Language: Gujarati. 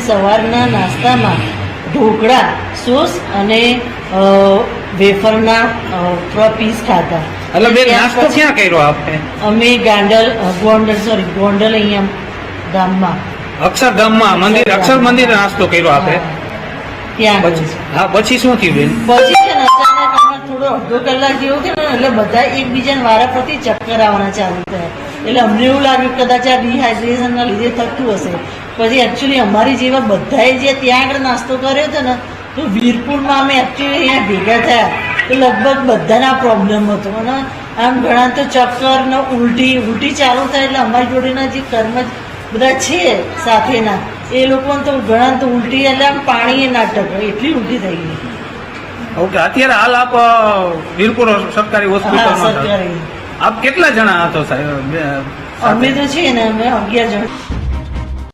સવારના નાસ્તામાં ઢોકળા સોસ અને વેફરના પીસ ખાતા. એટલે બેન નાસ્તો ક્યાં કર્યો આપને? અમે ગોંડલ અહીંયા ગામમાં અક્ષરધામમાં મંદિર, અક્ષર મંદિર નાસ્તો કર્યો આપે ત્યાં. હા, પછી શું થયું બેન? પછી છે ને અચાનક હમણાં થોડો અડધો કલાક જેવો થયો ને એટલે બધા એકબીજાને વારાફરતી ચક્કર આવવાના ચાલુ થયા. એટલે અમને એવું લાગ્યું કદાચ આ ડિહાઇડ્રેશનના લીધે થતું હશે. પછી એકચ્યુઅલી અમારી જેવા બધાએ જે ત્યાં આગળ નાસ્તો કર્યો હતો ને તો વીરપુરમાં અમે એકચ્યુઅલી અહીંયા ભેગા થયા તો લગભગ બધાના પ્રોબ્લેમ હતો. અને આમ ઘણા તો ચક્કર ને ઉલટી ચાલુ થાય. એટલે અમારી જોડેના જે કર્મ બધા છે સાથેના એ લોકોને તો ઘણા તો ઉલટી એટલે આમ પાણી ના ટકે એટલી ઉલટી થઈ ગઈ. ઓકે, અત્યારે હાલ આપ વીરપુર સરકારી હોસ્પિટલમાં સરકારી. આપ કેટલા જણા હતો સાહેબ? અમે તો છીએ ને અમે 11 જણ.